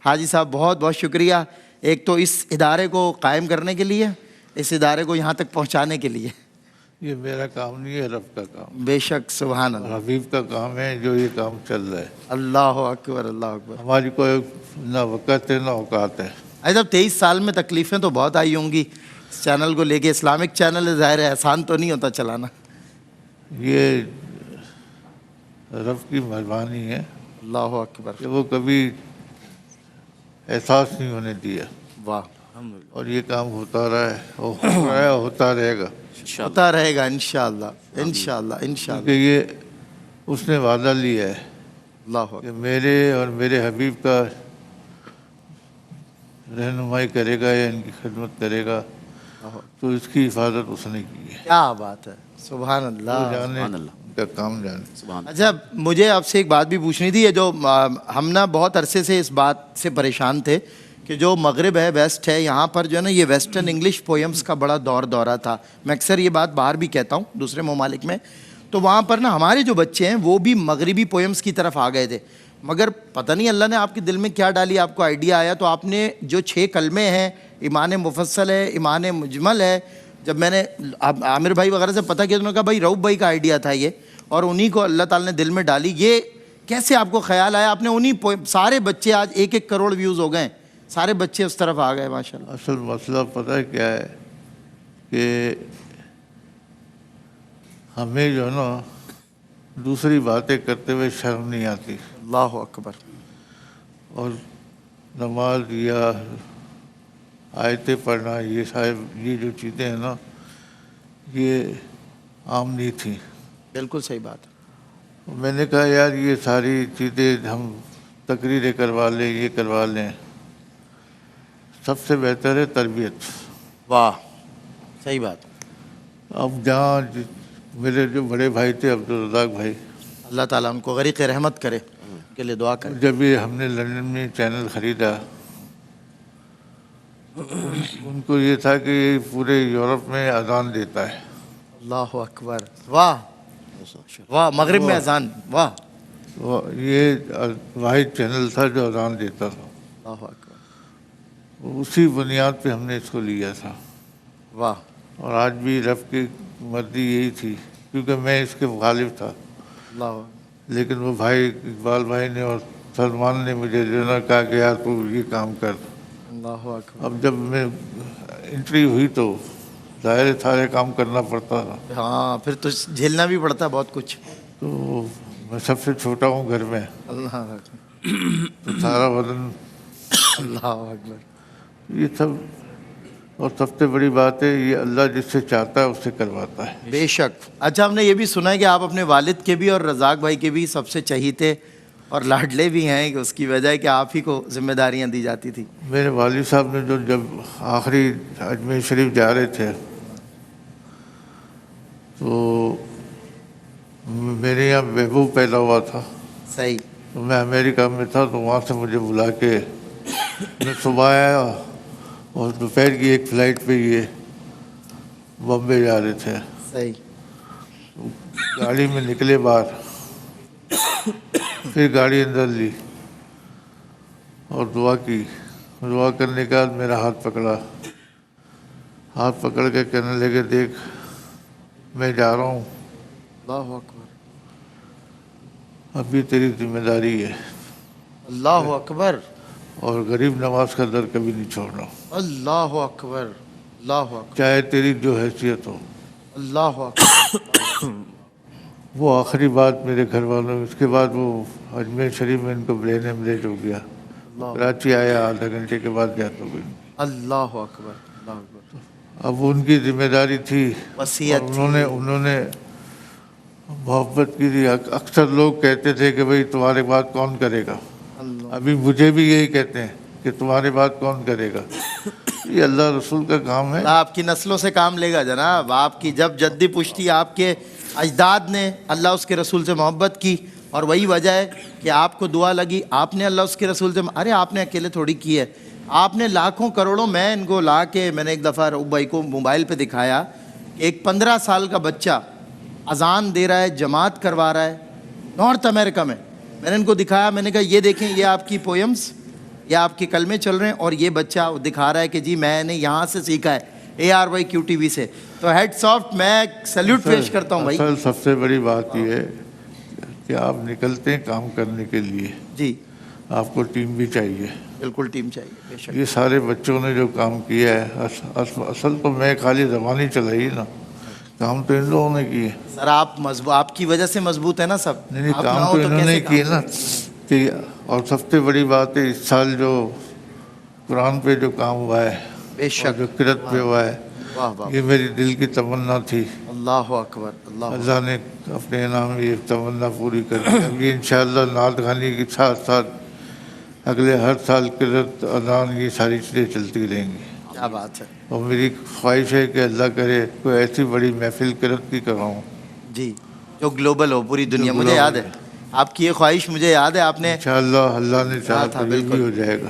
حاجی صاحب بہت بہت شکریہ، ایک تو اس ادارے کو قائم کرنے کے لیے، اس ادارے کو یہاں تک پہنچانے کے لیے۔ یہ میرا کام نہیں ہے، رب کا کام، بے شک، سبحان اور اللہ، حبیب کا کام ہے جو یہ کام چل رہا ہے۔ اللہ اکبر، اللہ اکبر۔ ہماری کوئی نہ وقت ہے نہ اوقات ہے۔ صاحب 23 سال میں تکلیفیں تو بہت آئی ہوں گی اس چینل کو لے کے، اسلامک چینل ہے، ظاہر ہے احسان تو نہیں ہوتا چلانا۔ یہ رب کی مہربانی ہے اللہ اکبر، کہ وہ کبھی احساس نہیں ہونے دیا، واہ، اور یہ کام ہوتا رہا ہے، اور ہو رہا ہے، ہوتا رہے گا، ہوتا رہے گا انشاءاللہ، انشاءاللہ، انشاءاللہ، کیونکہ یہ اس نے وعدہ لیا ہے اللہ اکبر، کہ میرے اور میرے حبیب کا رہنمائی کرے گا یا ان کی خدمت کرے گا تو اس کی حفاظت اس نے کی ہے۔ کیا بات ہے، سبحان وہ اللہ۔ جانے ان کا کام جانے۔ اچھا، مجھے آپ سے ایک بات بھی پوچھنی تھی، یہ جو ہم نا بہت عرصے سے اس بات سے پریشان تھے کہ جو مغرب ہے، ویسٹ ہے، یہاں پر جو ہے نا یہ ویسٹرن انگلش پوئمز کا بڑا دورہ تھا۔ میں اکثر یہ بات باہر بھی کہتا ہوں دوسرے ممالک میں، تو وہاں پر نا ہمارے جو بچے ہیں وہ بھی مغربی پوئمز کی طرف آ گئے تھے، مگر پتہ نہیں اللہ نے آپ کے دل میں کیا ڈالی، آپ کو آئیڈیا آیا تو آپ نے جو 6 کلمے ہیں، ایمان مفصل ہے، ایمان مجمل ہے، جب میں نے عامر بھائی وغیرہ سے پتہ کیا تو انہوں نے کہا بھائی رؤف بھائی کا آئیڈیا تھا یہ، اور انہی کو اللہ تعالیٰ نے دل میں ڈالی۔ یہ کیسے آپ کو خیال آیا؟ آپ نے انہی سارے بچے آج 1 کروڑ ویوز ہو گئے، سارے بچے اس طرف آ گئے ماشاءاللہ۔ اصل مسئلہ پتہ ہے کیا ہے کہ ہمیں جو ہے نا دوسری باتیں کرتے ہوئے شرم نہیں آتی، اللہ اکبر، اور نماز یا آیتیں پڑھنا یہ جو چیزیں ہیں نا یہ عام نہیں تھیں۔ بالکل صحیح بات ہے۔ میں نے کہا یار یہ ساری چیزیں ہم تقریریں کروا لیں، یہ کروا لیں، سب سے بہتر ہے تربیت۔ واہ، صحیح بات۔ اب جہاں میرے جو بڑے بھائی تھے عبدالرزاق بھائی، اللہ تعالیٰ ان کو غریق رحمت کرے، ان کے لیے دعا کرے۔ جب یہ ہم نے لندن میں چینل خریدا، ان کو یہ تھا کہ یہ پورے یورپ میں اذان دیتا ہے۔ اللہ اکبر، واہ واہ، مغرب میں اذان، واہ، یہ واحد چینل تھا جو اذان دیتا تھا۔ اللہ اکبر، اسی بنیاد پہ ہم نے اس کو لیا تھا، واہ، اور آج بھی رب کی مرضی یہی تھی، کیونکہ میں اس کے مخالف تھا، اللہ لیکن وہ بھائی اقبال بھائی نے اور سلمان نے مجھے جو نا کہا کہ یار تو یہ کام کر۔ اللہ اکبر۔ اب جب میں انٹری ہوئی تو ظاہر ہے سارے کام کرنا پڑتا تھا، ہاں، پھر تو جھیلنا بھی پڑتا ہے بہت کچھ۔ تو میں سب سے چھوٹا ہوں گھر میں، اللہ اکبر، تو سارا وزن، اللہ اکبر، یہ سب، اور سب سے بڑی بات ہے یہ اللہ جس سے چاہتا ہے اس سے کرواتا ہے۔ بے شک۔ اچھا، ہم نے یہ بھی سنا ہے کہ آپ اپنے والد کے بھی اور رزاق بھائی کے بھی سب سے چہیتے اور لاڈلے بھی ہیں، کہ اس کی وجہ ہے کہ آپ ہی کو ذمہ داریاں دی جاتی تھی۔ میرے والد صاحب نے جب آخری اجمیر شریف جا رہے تھے تو میرے یہاں محبوب پیدا ہوا تھا، صحیح، تو میں امریکہ میں تھا، تو وہاں سے مجھے بلا کے میں صبح آیا، اور دوپہر کی ایک فلائٹ پہ یہ بمبے جا رہے تھے، صحیح، گاڑی میں نکلے باہر، پھر گاڑی اندر لی اور دعا کی، دعا کرنے کے بعد میرا ہاتھ پکڑا، ہاتھ پکڑ کے کہنے لگے دیکھ میں جا رہا ہوں، اللہ اکبر، ابھی تیری ذمہ داری ہے، اللہ اکبر، اور غریب نواز کا در کبھی نہیں چھوڑنا، اللہ اکبر، اللہ اکبر، چاہے تیری جو حیثیت ہو۔ اللہ اکبر، وہ آخری بات میرے گھر والوں، اس کے بعد وہ اجمیر شریف میں ان کو برین ہیمریج ہو گیا، کراچی آیا، آدھا گھنٹے کے بعد جاتا ہو گئی۔ اللہ اکبر، اللہ اکبر، اب ان کی ذمہ داری تھی، وصیت اور انہوں نے محبت کی تھی۔ اکثر لوگ کہتے تھے کہ بھئی تمہارے بات کون کرے گا، اللہ، ابھی مجھے بھی یہی کہتے ہیں کہ تمہاری بات کون کرے گا، یہ اللہ رسول کا کام ہے۔ اللہ آپ کی نسلوں سے کام لے گا جناب، آپ کی جب جدی پشتی آپ کے اجداد نے اللہ اس کے رسول سے محبت کی، اور وہی وجہ ہے کہ آپ کو دعا لگی، آپ نے اللہ اس کے رسول سے، ارے آپ نے اکیلے تھوڑی کی ہے، آپ نے لاکھوں کروڑوں، میں ان کو لا کے میں نے ایک دفعہ رؤف بھائی کو موبائل پہ دکھایا کہ ایک 15 سال کا بچہ اذان دے رہا ہے، جماعت کروا رہا ہے نارتھ امریکہ میں ان کو دکھایا، میں نے کہا یہ دیکھیں یہ آپ کی پوئمز، یا آپ کے کلمے چل رہے ہیں اور یہ بچہ دکھا رہا ہے کہ جی میں نے یہاں سے سیکھا ہے ARYQTV سے. تو ہیڈس آف, میں سیلیوٹ پیش کرتا ہوں بھائی. اصل سب سے بڑی بات یہ ہے کہ آپ نکلتے ہیں کام کرنے کے لیے, جی آپ کو ٹیم بھی چاہیے. بالکل ٹیم چاہیے بے شک. یہ سارے بچوں نے جو کام کیا ہے, اصل تو میں خالی زبانی چلائی نا, کام تو ان لوگوں نے کیے. سر آپ کی وجہ سے مضبوط ہے نا سب. نہیں آپ نہ کام ہو تو انہوں نے کیسے کیے کام نا کہ. اور سب سے بڑی بات ہے اس سال جو قرآن پہ جو کام ہوا ہے, بے اور شک. جو قرت پہ ہوا ہے, واہ واہ, یہ میری دل کی تمنا تھی. اللہ اکبر, اللہ اللہ نے اپنے انعام یہ تمنا پوری کر دی. اب یہ انشاءاللہ نعت خوانی کے ساتھ ساتھ اگلے ہر سال قرت اذان یہ ساری چیزیں چلتی رہیں گی. کیا بات ہے. اور میری خواہش ہے کہ اللہ کرے کوئی ایسی بڑی محفل قرت کی کراؤں جی جو گلوبل ہو پوری دنیا. جو مجھے یاد ہے global آپ کی یہ خواہش, مجھے یاد ہے آپ نے انشاءاللہ اللہ نے چاہا تھا. تو یہ بھی بالکل ہو جائے گا.